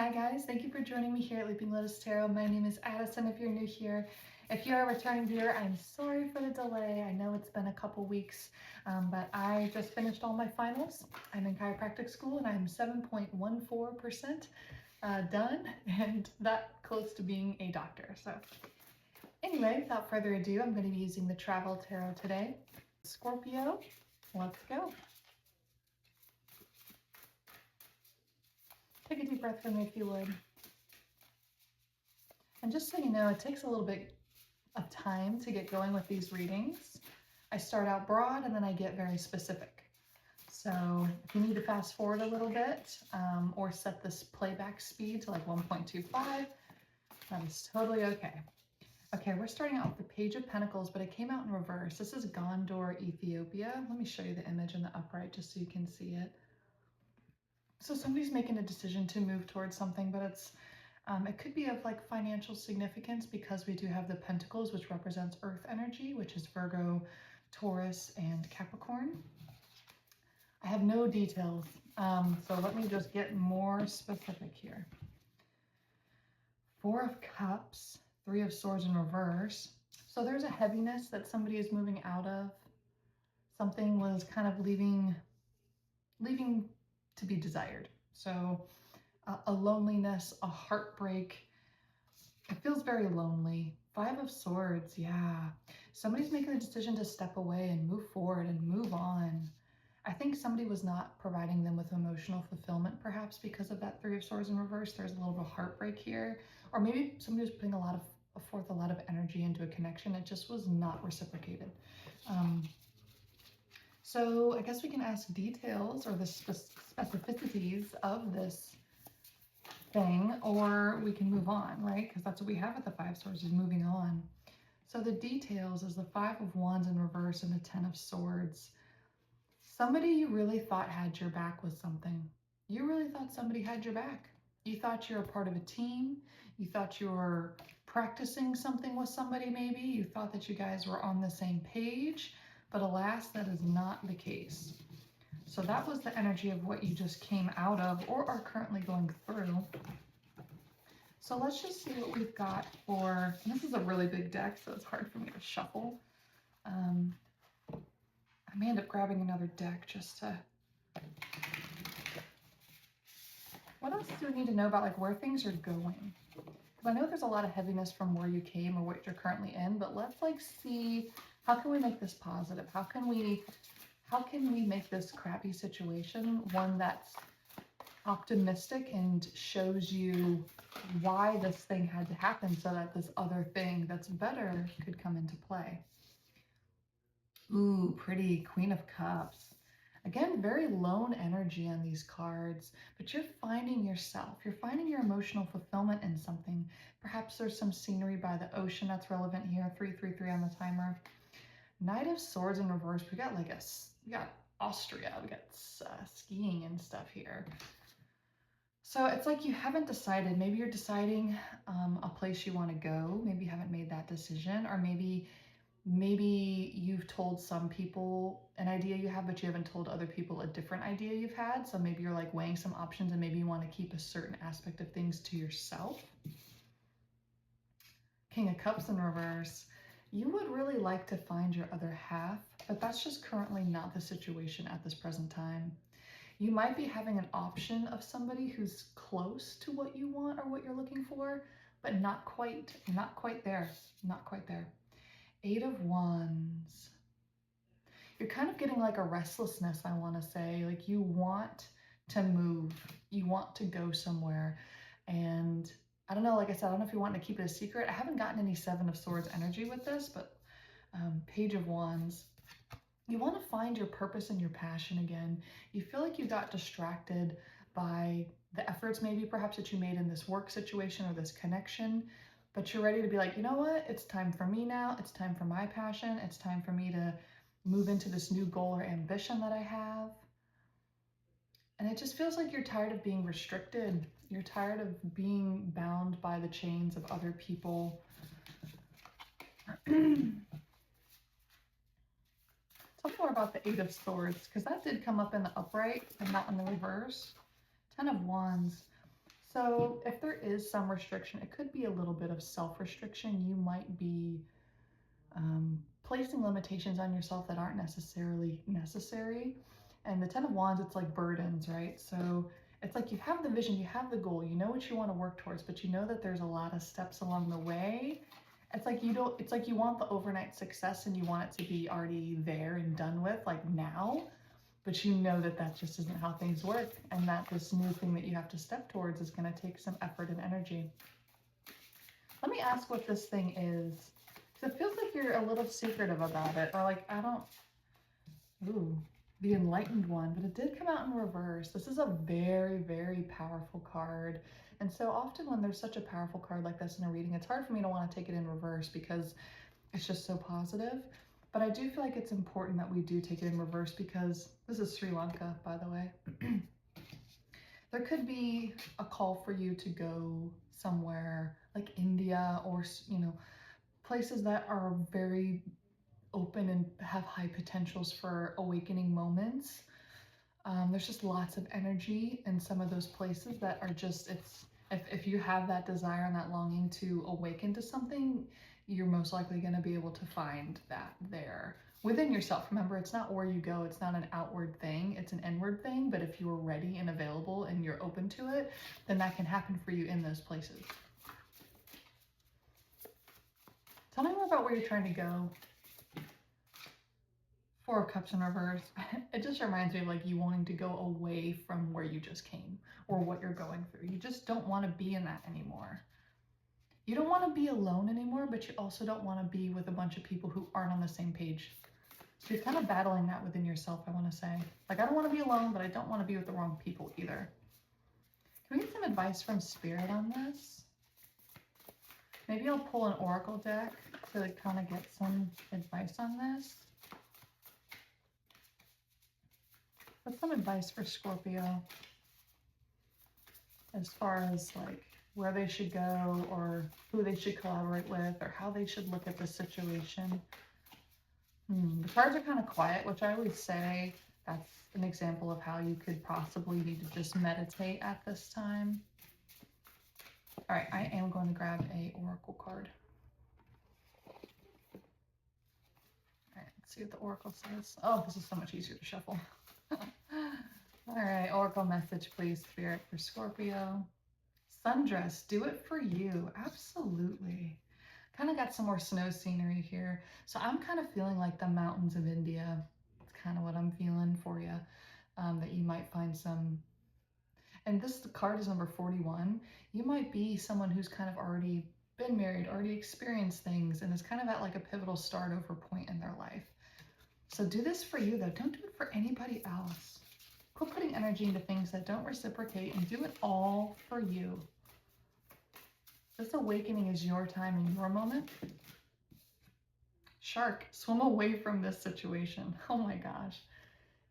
Hi guys, thank you for joining me here at Leaping Lotus Tarot. My name is Addison if you're new here. If you're a returning viewer, I'm sorry for the delay. I know it's been a couple weeks, but I just finished all my finals. I'm in chiropractic school and I'm 7.14% done and that close to being a doctor. So anyway, without further ado, I'm going to be using the Travel Tarot today. Scorpio, let's go. Take a deep breath for me if you would. And just so you know, it takes a little bit of time to get going with these readings. I start out broad and then I get very specific. So if you need to fast forward a little bit or set this playback speed to like 1.25, that is totally okay. Okay, we're starting out with the Page of Pentacles, but it came out in reverse. This is Gondor, Ethiopia. Let me show you the image in the upright just so you can see it. So somebody's making a decision to move towards something, but it could be of like financial significance because we do have the Pentacles, which represents Earth energy, which is Virgo, Taurus, and Capricorn. I have no details, so let me just get more specific here. Four of Cups, Three of Swords in reverse. So there's a heaviness that somebody is moving out of. Something was kind of leaving to be desired. So a loneliness, a heartbreak. It feels very lonely. Five of Swords, yeah. Somebody's making a decision to step away and move forward and move on. I think somebody was not providing them with emotional fulfillment, perhaps because of that Three of Swords in reverse. There's a little bit of heartbreak here. Or maybe somebody was putting forth a lot of energy into a connection. It just was not reciprocated. So I guess we can ask details or the specificities of this thing, or we can move on, right? Because that's what we have with the Five of Swords, is moving on. So the details is the Five of Wands in reverse and the Ten of Swords. Somebody you really thought had your back with something. You really thought somebody had your back. You thought you were a part of a team. You thought you were practicing something with somebody maybe. You thought that you guys were on the same page, but alas, that is not the case. So that was the energy of what you just came out of or are currently going through. So let's just see what we've got for, and this is a really big deck, so it's hard for me to shuffle. I may end up grabbing another deck just to... What else do we need to know about like where things are going? Because I know there's a lot of heaviness from where you came or what you're currently in, but let's like see, how can we make this positive? How can we make this crappy situation one that's optimistic and shows you why this thing had to happen so that this other thing that's better could come into play? Ooh, pretty Queen of Cups. Again, very lone energy on these cards, but you're finding yourself. You're finding your emotional fulfillment in something. Perhaps there's some scenery by the ocean that's relevant here. 333 on the timer. Knight of Swords in reverse. We got Austria. We got skiing and stuff here. So it's like you haven't decided. Maybe you're deciding a place you want to go. Maybe you haven't made that decision, or maybe you've told some people an idea you have, but you haven't told other people a different idea you've had. So maybe you're like weighing some options and maybe you want to keep a certain aspect of things to yourself. King of Cups in reverse. You would really like to find your other half, but that's just currently not the situation at this present time. You might be having an option of somebody who's close to what you want or what you're looking for, but not quite there, not quite there. Eight of Wands. You're kind of getting like a restlessness, I want to say. Like you want to move. You want to go somewhere. And I don't know, like I said, I don't know if you want to keep it a secret. I haven't gotten any Seven of Swords energy with this, but Page of Wands. You want to find your purpose and your passion again. You feel like you got distracted by the efforts maybe perhaps that you made in this work situation or this connection. But you're ready to be like, you know what? It's time for me now. It's time for my passion. It's time for me to move into this new goal or ambition that I have. And it just feels like you're tired of being restricted. You're tired of being bound by the chains of other people. Talk more about the Eight of Swords, because that did come up in the upright and not in the reverse. Ten of Wands. So if there is some restriction, it could be a little bit of self-restriction. You might be placing limitations on yourself that aren't necessarily necessary. And the Ten of Wands, it's like burdens, right? So it's like you have the vision, you have the goal, you know what you want to work towards, but you know that there's a lot of steps along the way. It's like you don't, it's like you want the overnight success and you want it to be already there and done with, like now, but you know that that just isn't how things work, and that this new thing that you have to step towards is going to take some effort and energy. Let me ask what this thing is. Because it feels like you're a little secretive about it, or like, I don't, ooh, the Enlightened One, but it did come out in reverse. This is a very, very powerful card. And so often when there's such a powerful card like this in a reading, it's hard for me to want to take it in reverse because it's just so positive. But I do feel like it's important that we do take it in reverse because this is Sri Lanka, by the way. There could be a call for you to go somewhere like India or, you know, places that are very open and have high potentials for awakening moments. There's just lots of energy in some of those places that are just, it's, if you have that desire and that longing to awaken to something, you're most likely going to be able to find that there within yourself. Remember, it's not where you go, it's not an outward thing, it's an inward thing. But if you're ready and available and you're open to it, then that can happen for you in those places. Tell me more about where you're trying to go. Four of Cups in reverse. It just reminds me of like you wanting to go away from where you just came or what you're going through. You just don't want to be in that anymore. You don't want to be alone anymore, but you also don't want to be with a bunch of people who aren't on the same page. So you're kind of battling that within yourself, I want to say. Like, I don't want to be alone, but I don't want to be with the wrong people either. Can we get some advice from Spirit on this? Maybe I'll pull an oracle deck to like kind of get some advice on this. What's some advice for Scorpio as far as like where they should go or who they should collaborate with or how they should look at the situation? The cards are kind of quiet, which I always say that's an example of how you could possibly need to just meditate at this time. All right, I am going to grab a oracle card. All right, let's see what the oracle says. Oh, this is so much easier to shuffle. All right, oracle message, please, Spirit, for Scorpio. Sundress, do it for you. Absolutely. Kind of got some more snow scenery here. So I'm kind of feeling like the mountains of India. It's kind of what I'm feeling for you. That you might find some, and this card is number 41. You might be someone who's kind of already been married, already experienced things, and is kind of at like a pivotal start over point in their life. So do this for you though. Don't do it for anybody else. Quit putting energy into things that don't reciprocate and do it all for you. This awakening is your time and your moment. Shark, swim away from this situation. Oh my gosh.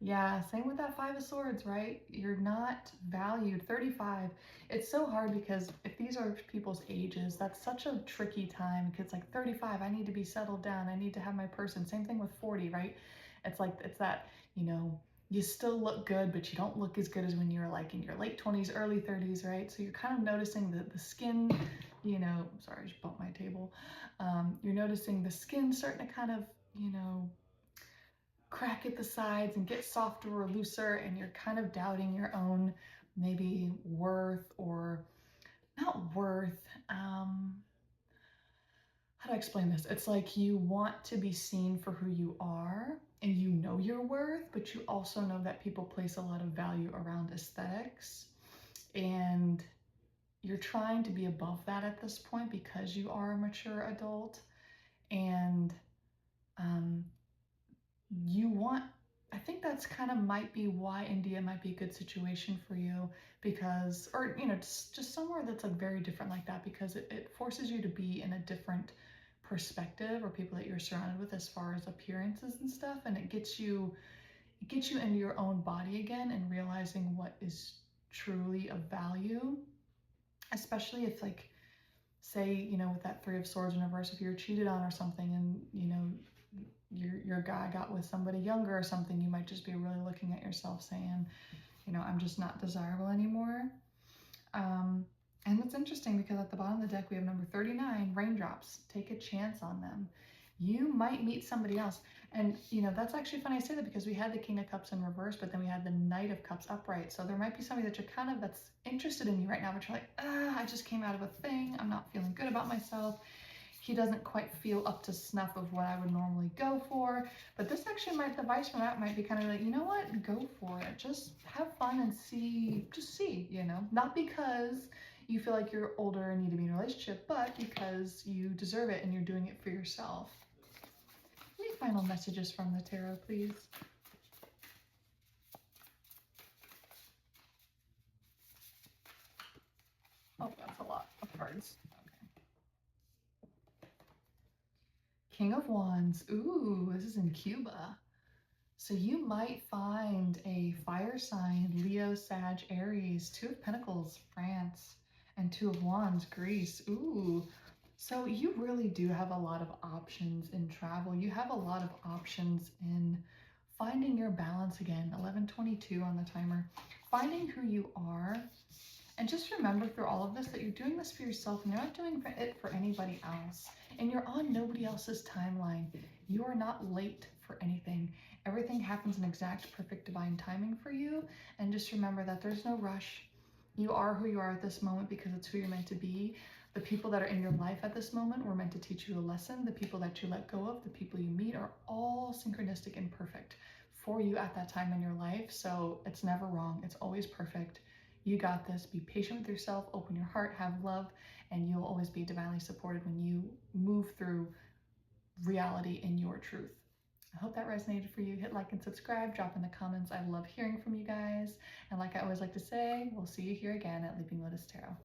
Yeah, same with that Five of Swords, right? You're not valued. 35. It's so hard because if these are people's ages, that's such a tricky time. Because like 35, I need to be settled down. I need to have my person. Same thing with 40, right? It's like, it's that, you know, you still look good, but you don't look as good as when you're like in your late 20s, early 30s, right? So you're kind of noticing the skin, you know, sorry, I just bumped my table. You're noticing the skin starting to kind of, you know, crack at the sides and get softer or looser, and you're kind of doubting your own maybe worth or not worth. How do I explain this? It's like you want to be seen for who you are and you know your worth, but you also know that people place a lot of value around aesthetics, and you're trying to be above that at this point because you are a mature adult, and you want, I think that's kind of might be why India might be a good situation for you, because, or, you know, just somewhere that's like very different like that, because it forces you to be in a different perspective or people that you're surrounded with as far as appearances and stuff. And it gets you into your own body again and realizing what is truly of value, especially if like, say, you know, with that Three of Swords in reverse, if you're cheated on or something and, you know, your guy got with somebody younger or something, you might just be really looking at yourself saying, you know, I'm just not desirable anymore. Um, and it's interesting because at the bottom of the deck we have number 39, raindrops. Take a chance on them. You might meet somebody else. And that's actually funny I say that because we had the King of Cups in reverse, but then we had the Knight of Cups upright. So there might be somebody that you're that's interested in you right now, but you're like, I just came out of a thing. I'm not feeling good about myself. He doesn't quite feel up to snuff of what I would normally go for. But this actually the advice from that might be kind of like, you know what, go for it. Just have fun and just see, not because you feel like you're older and need to be in a relationship, but because you deserve it and you're doing it for yourself. Any final messages from the tarot, please? Oh, that's a lot of cards. King of Wands. Ooh, this is in Cuba. So you might find a fire sign, Leo, Sag, Aries, Two of Pentacles, France, and Two of Wands, Greece. Ooh, so you really do have a lot of options in travel. You have a lot of options in finding your balance again. 11:22 on the timer. Finding who you are. And just remember through all of this that you're doing this for yourself and you're not doing it for anybody else. And you're on nobody else's timeline. You are not late for anything. Everything happens in exact, perfect, divine timing for you. And just remember that there's no rush. You are who you are at this moment because it's who you're meant to be. The people that are in your life at this moment were meant to teach you a lesson. The people that you let go of, the people you meet are all synchronistic and perfect for you at that time in your life. So it's never wrong. It's always perfect. You got this. Be patient with yourself, open your heart, have love, and you'll always be divinely supported when you move through reality in your truth. I hope that resonated for you. Hit like and subscribe, drop in the comments. I love hearing from you guys. And like I always like to say, we'll see you here again at Leaping Lotus Tarot.